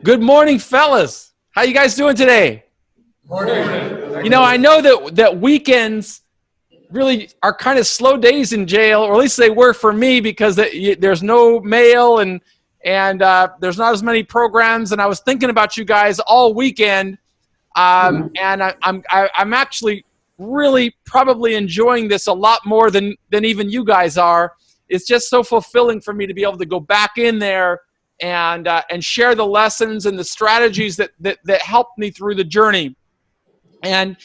Good morning, fellas. How you guys doing today? Morning. You know, I know that weekends really are kind of slow days in jail, or at least they were for me, because there's no mail and there's not as many programs. And I was thinking about you guys all weekend, I'm actually really probably enjoying this a lot more than even you guys are. It's just so fulfilling for me to be able to go back in there and share the lessons and the strategies that helped me through the journey. And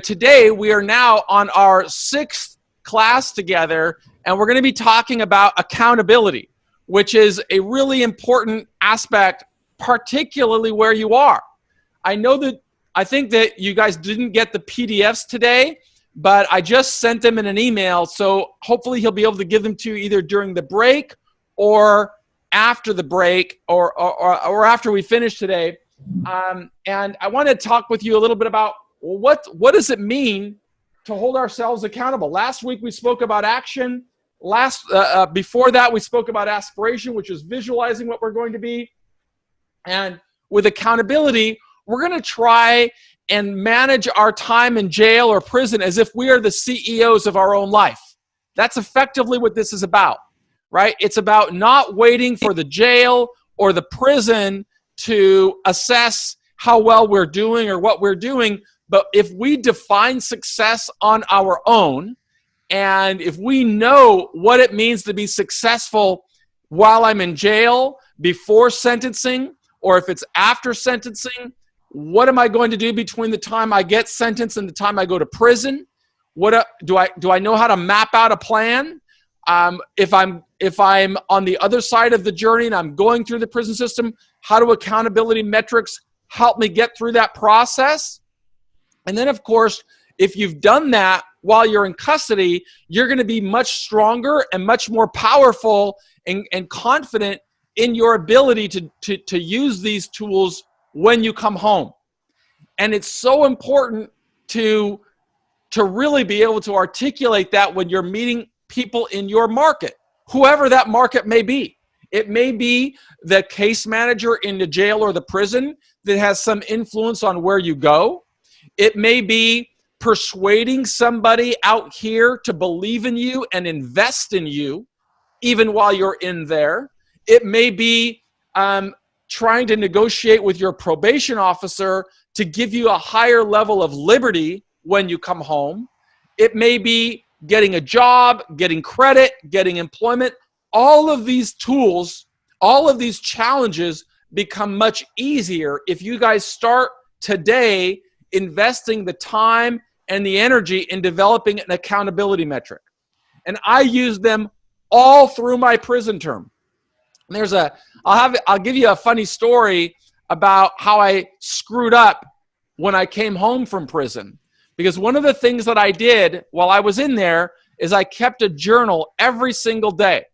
today we are now on our 6th class together, and we're going to be talking about accountability, which is a really important aspect, particularly where you are. I think that you guys didn't get the PDFs today, but I just sent them in an email, so hopefully he'll be able to give them to you either during the break or after the break or after we finish today. And I want to talk with you a little bit about what does it mean to hold ourselves accountable. Last week we spoke about action. Before that we spoke about aspiration, which is visualizing what we're going to be. And with accountability, we're going to try and manage our time in jail or prison as if we are the CEOs of our own life. That's effectively what this is about, right? It's about not waiting for the jail or the prison to assess how well we're doing or what we're doing. But if we define success on our own, and if we know what it means to be successful while I'm in jail, before sentencing, or if it's after sentencing, what am I going to do between the time I get sentenced and the time I go to prison? Do I know how to map out a plan? If I'm on the other side of the journey and I'm going through the prison system, how do accountability metrics help me get through that process? And then, of course, if you've done that while you're in custody, you're going to be much stronger and much more powerful and confident in your ability to use these tools when you come home. And it's so important to really be able to articulate that when you're meeting people in your market, whoever that market may be. It may be the case manager in the jail or the prison that has some influence on where you go. It may be persuading somebody out here to believe in you and invest in you, even while you're in there. It may be trying to negotiate with your probation officer to give you a higher level of liberty when you come home. It may be getting a job, getting credit, getting employment. All of these tools, all of these challenges become much easier if you guys start today investing the time and the energy in developing an accountability metric. And I use them all through my prison term. I'll give you a funny story about how I screwed up when I came home from prison. Because one of the things that I did while I was in there is I kept a journal every single day.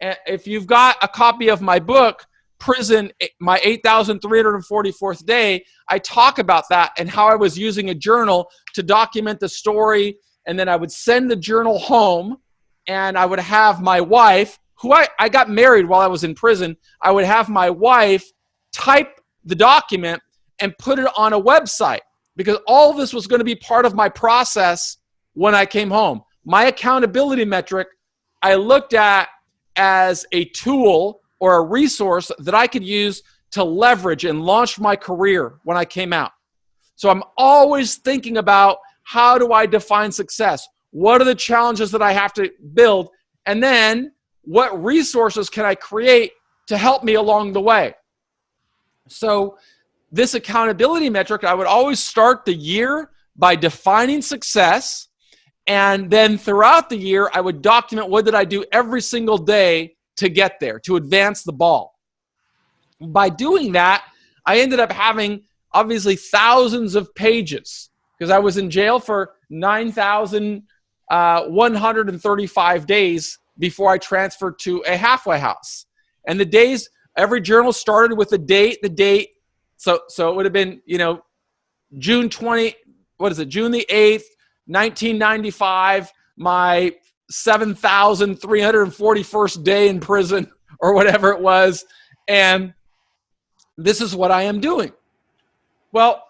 And if you've got a copy of my book, Prison, my 8,344th Day, I talk about that and how I was using a journal to document the story. And then I would send the journal home, and I would have my wife, who I got married while I was in prison, I would have my wife type the document and put it on a website, because all of this was going to be part of my process when I came home. My accountability metric I looked at as a tool or a resource that I could use to leverage and launch my career when I came out. So I'm always thinking about, how do I define success? What are the challenges that I have to build? And then what resources can I create to help me along the way? So this accountability metric, I would always start the year by defining success. And then throughout the year, I would document what did I do every single day to get there, to advance the ball. By doing that, I ended up having obviously thousands of pages, because I was in jail for 9,135 days before I transferred to a halfway house. And the days, every journal started with the date. So it would have been, June the 8th, 1995, my 7,341st day in prison or whatever it was. And this is what I am doing. Well,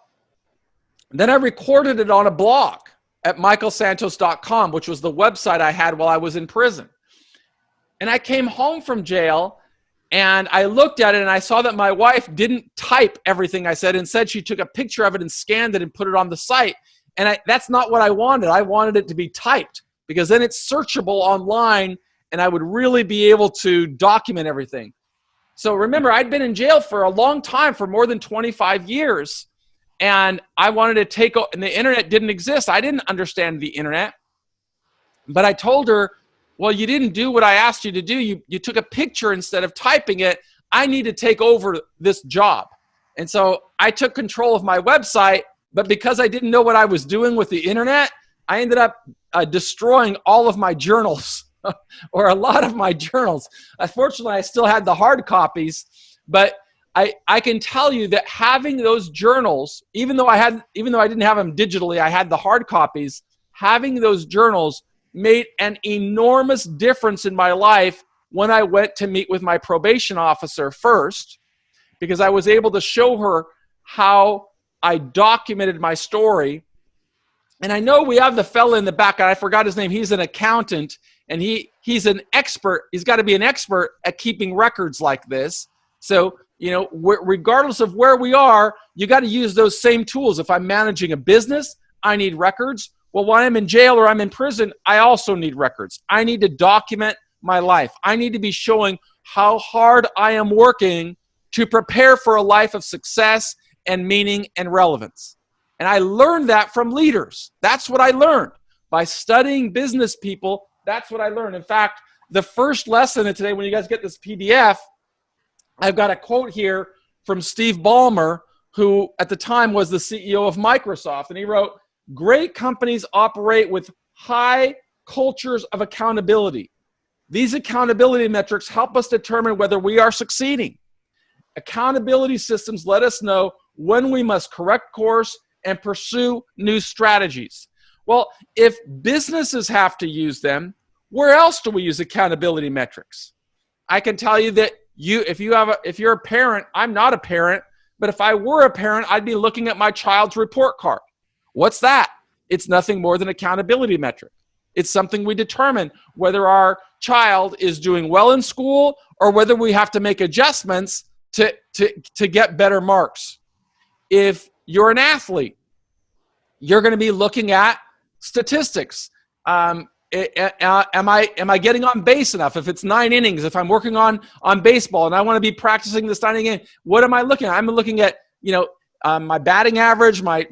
then I recorded it on a blog at michaelsantos.com, which was the website I had while I was in prison. And I came home from jail and I looked at it and I saw that my wife didn't type everything I said. Instead, she took a picture of it and scanned it and put it on the site. And that's not what I wanted. I wanted it to be typed because then it's searchable online and I would really be able to document everything. So remember, I'd been in jail for a long time, for more than 25 years. And I wanted to take, and the internet didn't exist. I didn't understand the internet. But I told her, well, you didn't do what I asked you to do. You took a picture instead of typing it. I need to take over this job. And so I took control of my website, but because I didn't know what I was doing with the internet, I ended up destroying all of my journals or a lot of my journals. Unfortunately, I still had the hard copies, but I can tell you that having those journals, even though I didn't have them digitally, I had the hard copies. Having those journals made an enormous difference in my life when I went to meet with my probation officer first, because I was able to show her how I documented my story. And I know we have the fella in the back, and I forgot his name. He's an accountant, and he's an expert. He's got to be an expert at keeping records like this. So, regardless of where we are, you got to use those same tools. If I'm managing a business, I need records. Well, when I'm in jail or I'm in prison, I also need records. I need to document my life. I need to be showing how hard I am working to prepare for a life of success and meaning and relevance. And I learned that from leaders. That's what I learned. By studying business people, that's what I learned. In fact, the first lesson of today, when you guys get this PDF, I've got a quote here from Steve Ballmer, who at the time was the CEO of Microsoft. And he wrote, "Great companies operate with high cultures of accountability. These accountability metrics help us determine whether we are succeeding. Accountability systems let us know when we must correct course and pursue new strategies." Well, if businesses have to use them, where else do we use accountability metrics? I can tell you that if you're a parent, I'm not a parent, but if I were a parent, I'd be looking at my child's report card. What's that? It's nothing more than accountability metric. It's something we determine whether our child is doing well in school or whether we have to make adjustments to get better marks. If you're an athlete, you're going to be looking at statistics. Am I getting on base enough? If it's 9 innings, if I'm working on baseball and I want to be practicing this 9 inning, what am I looking at? I'm looking at, my batting average, my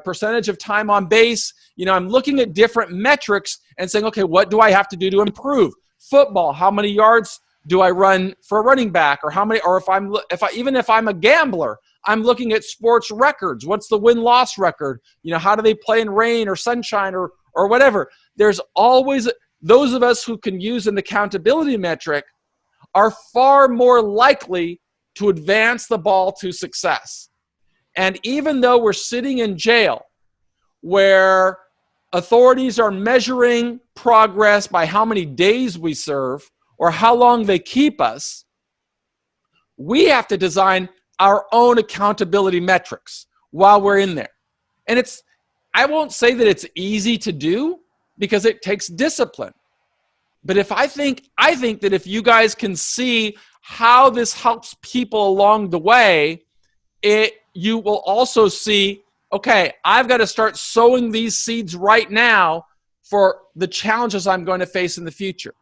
percentage of time on base. I'm looking at different metrics and saying, okay, what do I have to do to improve? Football, how many yards do I run for a running back, or even if I'm a gambler, I'm looking at sports records. What's the win-loss record? How do they play in rain or sunshine or whatever? There's always those of us who can use an accountability metric are far more likely to advance the ball to success. And even though we're sitting in jail where authorities are measuring progress by how many days we serve or how long they keep us, we have to design our own accountability metrics while we're in there. And I won't say that it's easy to do because it takes discipline. But I think that if you guys can see how this helps people along the way, you will also see, okay, I've got to start sowing these seeds right now for the challenges I'm going to face in the future.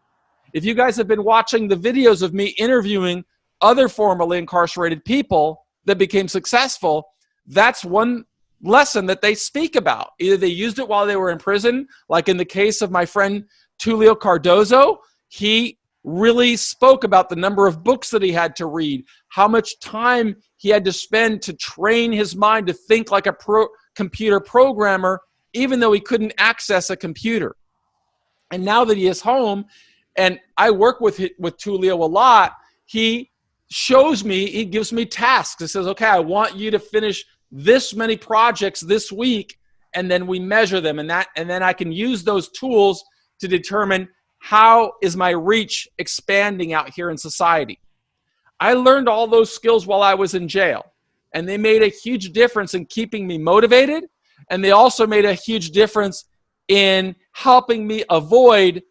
If you guys have been watching the videos of me interviewing other formerly incarcerated people that became successful, that's one lesson that they speak about. Either they used it while they were in prison, like in the case of my friend Tulio Cardozo. He really spoke about the number of books that he had to read, how much time he had to spend to train his mind to think like a computer programmer, even though he couldn't access a computer. And now that he is home, and I work with Tulio a lot, he gives me tasks. He says, okay, I want you to finish this many projects this week, and then we measure them, and then I can use those tools to determine how is my reach expanding out here in society. I learned all those skills while I was in jail, and they made a huge difference in keeping me motivated, and they also made a huge difference in helping me avoid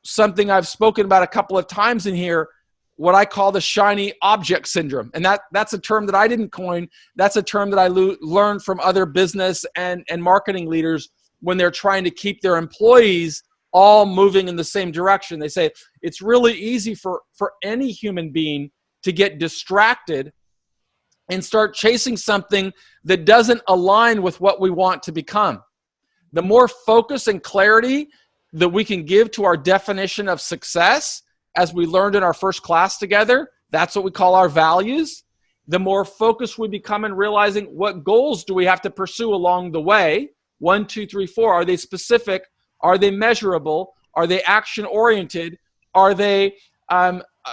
something I've spoken about a couple of times in here, what I call the shiny object syndrome. And that's a term that I didn't coin. That's a term that I learned from other business and marketing leaders when they're trying to keep their employees all moving in the same direction. They say it's really easy for any human being to get distracted and start chasing something that doesn't align with what we want to become. The more focus and clarity that we can give to our definition of success, as we learned in our first class together, that's what we call our values. The more focused we become in realizing what goals do we have to pursue along the way. 1, 2, 3, 4. Are they specific? Are they measurable? Are they action-oriented? Are they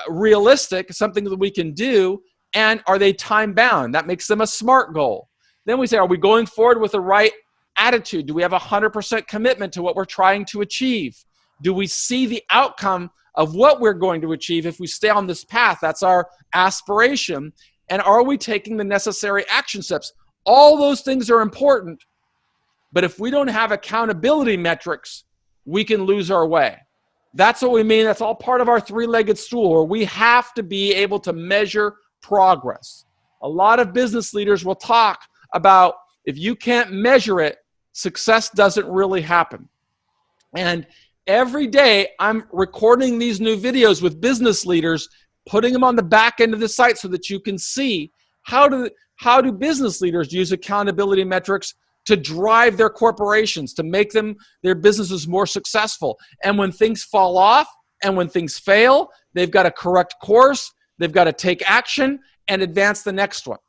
realistic, something that we can do? And are they time-bound? That makes them a SMART goal. Then we say, are we going forward with the right attitude? Do we have 100% commitment to what we're trying to achieve? Do we see the outcome of what we're going to achieve if we stay on this path? That's our aspiration. And are we taking the necessary action steps? All those things are important, but if we don't have accountability metrics, we can lose our way. That's what we mean. That's all part of our three-legged stool, where we have to be able to measure progress. A lot of business leaders will talk about if you can't measure it, success doesn't really happen. And every day I'm recording these new videos with business leaders, putting them on the back end of the site so that you can see how do business leaders use accountability metrics to drive their corporations, to make their businesses more successful. And when things fall off and when things fail, they've got to correct course, they've got to take action and advance the next one.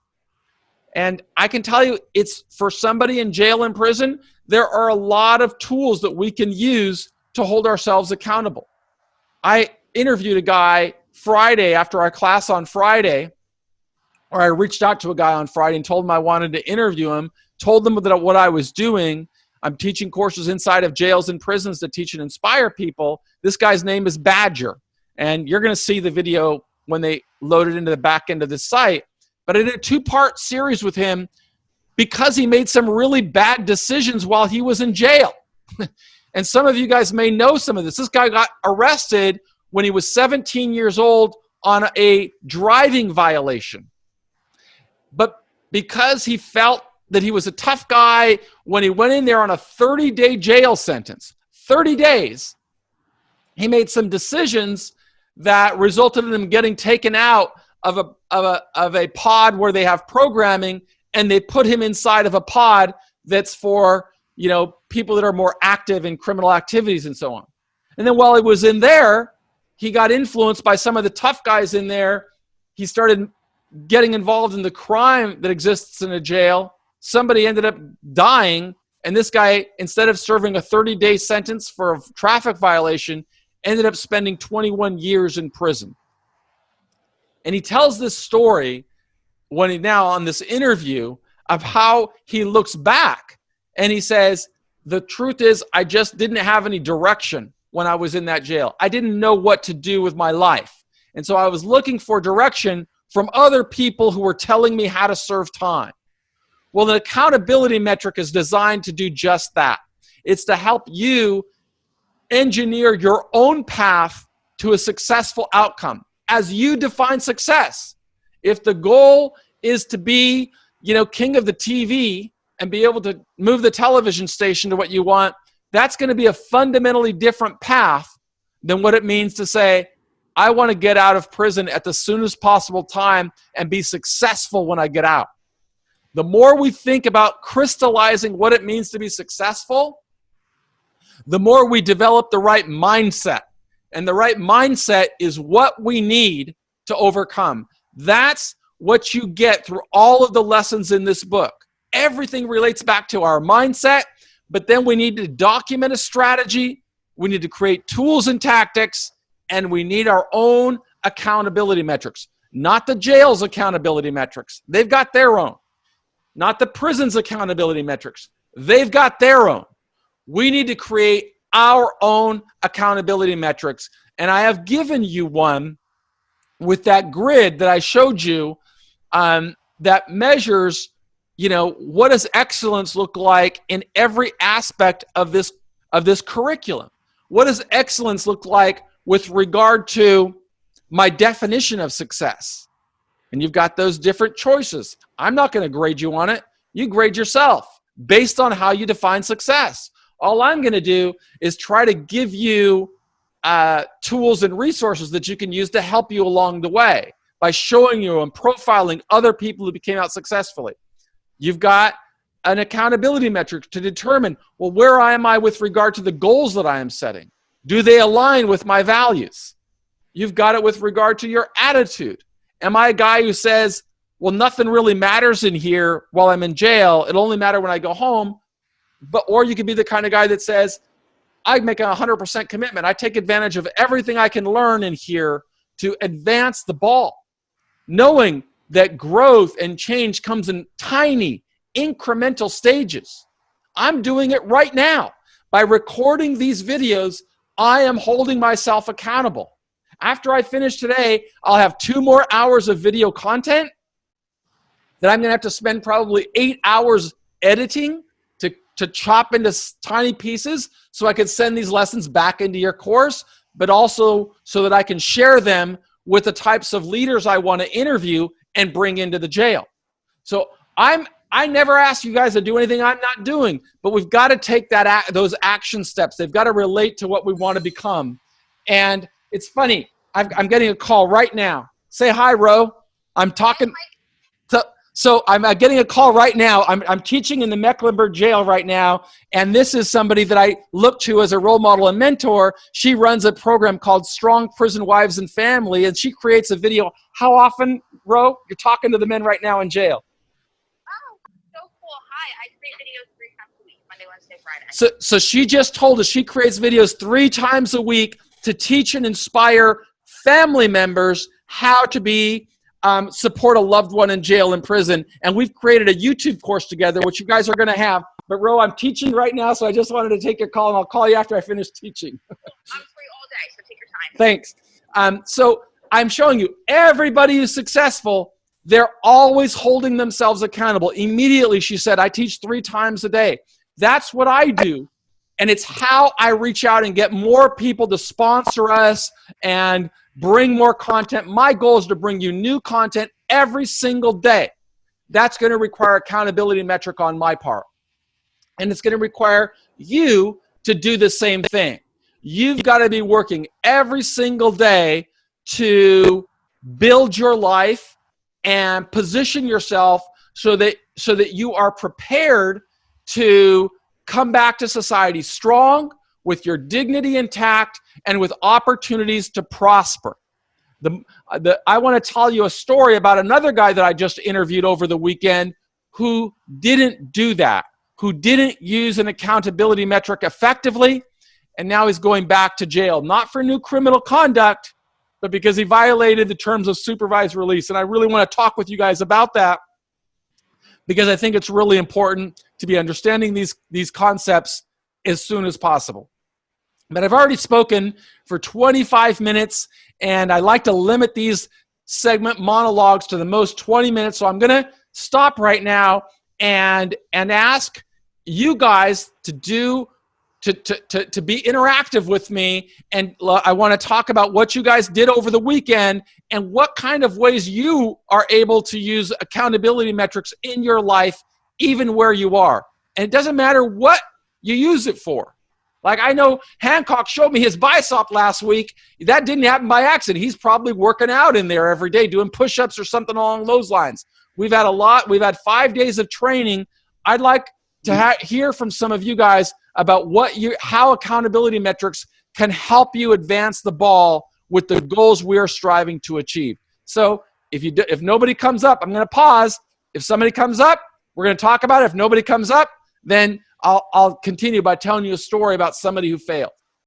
And I can tell you, it's for somebody in jail and prison, there are a lot of tools that we can use to hold ourselves accountable. I interviewed a guy Friday after our class on Friday, or I reached out to a guy on Friday and told him I wanted to interview him, told them that what I was doing. I'm teaching courses inside of jails and prisons to teach and inspire people. This guy's name is Badger, and you're going to see the video when they load it into the back end of the site. But I did a 2-part series with him because he made some really bad decisions while he was in jail. And some of you guys may know some of this. This guy got arrested when he was 17 years old on a driving violation. But because he felt that he was a tough guy, when he went in there on a 30-day jail sentence, 30 days, he made some decisions that resulted in him getting taken out of a pod where they have programming, and they put him inside of a pod that's for, people that are more active in criminal activities and so on. And then while he was in there, he got influenced by some of the tough guys in there. He started getting involved in the crime that exists in a jail. Somebody ended up dying, and this guy, instead of serving a 30-day sentence for a traffic violation, ended up spending 21 years in prison. And he tells this story now on this interview of how he looks back, and he says, the truth is, I just didn't have any direction when I was in that jail. I didn't know what to do with my life. And so I was looking for direction from other people who were telling me how to serve time. Well, the accountability metric is designed to do just that. It's to help you engineer your own path to a successful outcome as you define success. If the goal is to be, king of the TV and be able to move the television station to what you want, that's going to be a fundamentally different path than what it means to say, I want to get out of prison at the soonest possible time and be successful when I get out. The more we think about crystallizing what it means to be successful, the more we develop the right mindset. And the right mindset is what we need to overcome. That's what you get through all of the lessons in this book. Everything relates back to our mindset, but then we need to document a strategy, we need to create tools and tactics, and we need our own accountability metrics. Not the jail's accountability metrics. They've got their own. Not the prison's accountability metrics. They've got their own. We need to create our own accountability metrics. And I have given you one with that grid that I showed you, that measures, what does excellence look like in every aspect of this curriculum? What does excellence look like with regard to my definition of success? And you've got those different choices. I'm not going to grade you on it. You grade yourself based on how you define success. All I'm going to do is try to give you tools and resources that you can use to help you along the way by showing you and profiling other people who became out successfully. You've got an accountability metric to determine, well, where am I with regard to the goals that I am setting? Do they align with my values? You've got it with regard to your attitude. Am I a guy who says, well, nothing really matters in here while I'm in jail. It'll only matter when I go home. Or you could be the kind of guy that says, I make a 100% commitment. I take advantage of everything I can learn in here to advance the ball, knowing that growth and change comes in tiny, incremental stages. I'm doing it right now. By recording these videos, I am holding myself accountable. After I finish today, I'll have 2 more hours of video content that I'm going to have to spend probably 8 hours editing to chop into tiny pieces so I could send these lessons back into your course, but also so that I can share them with the types of leaders I want to interview and bring into the jail. So I never ask you guys to do anything I'm not doing, but we've got to take those action steps. They've got to relate to what we want to become. And it's funny, I'm getting a call right now. Say hi, Ro. I'm talking. So I'm getting a call right now. I'm teaching in the Mecklenburg jail right now, and this is somebody that I look to as a role model and mentor. She runs a program called Strong Prison Wives and Family, and she creates a video. How often, Ro? You're talking to the men right now in jail. Oh, so cool. Hi, I create videos 3 times a week, Monday, Wednesday, Friday. So she just told us she creates videos 3 times a week to teach and inspire family members how to support a loved one in jail and prison. And we've created a YouTube course together, which you guys are going to have. But Ro, I'm teaching right now, so I just wanted to take your call, and I'll call you after I finish teaching. I'm free all day, so take your time. Thanks. So I'm showing you everybody who's successful, they're always holding themselves accountable. Immediately, she said, I teach 3 times a day. That's what I do. And it's how I reach out and get more people to sponsor us and bring more content. My goal is to bring you new content every single day. That's going to require accountability metric on my part. And it's going to require you to do the same thing. You've got to be working every single day to build your life and position yourself so that you are prepared to come back to society strong, with your dignity intact, and with opportunities to prosper. I want to tell you a story about another guy that I just interviewed over the weekend who didn't do that, who didn't use an accountability metric effectively, and now he's going back to jail, not for new criminal conduct, but because he violated the terms of supervised release. And I really want to talk with you guys about that, because I think it's really important to be understanding these concepts as soon as possible. But I've already spoken for 25 minutes, and I like to limit these segment monologues to the most 20 minutes. So I'm going to stop right now and ask you guys to be interactive with me. And I want to talk about what you guys did over the weekend and what kind of ways you are able to use accountability metrics in your life, even where you are. And it doesn't matter what you use it for. Like, I know Hancock showed me his bicep last week. That didn't happen by accident. He's probably working out in there every day, doing push-ups or something along those lines. We've had 5 days of training. I'd like to hear from some of you guys about how accountability metrics can help you advance the ball with the goals we are striving to achieve. So if nobody comes up, I'm going to pause. If somebody comes up, we're going to talk about it. If nobody comes up, then I'll continue by telling you a story about somebody who failed.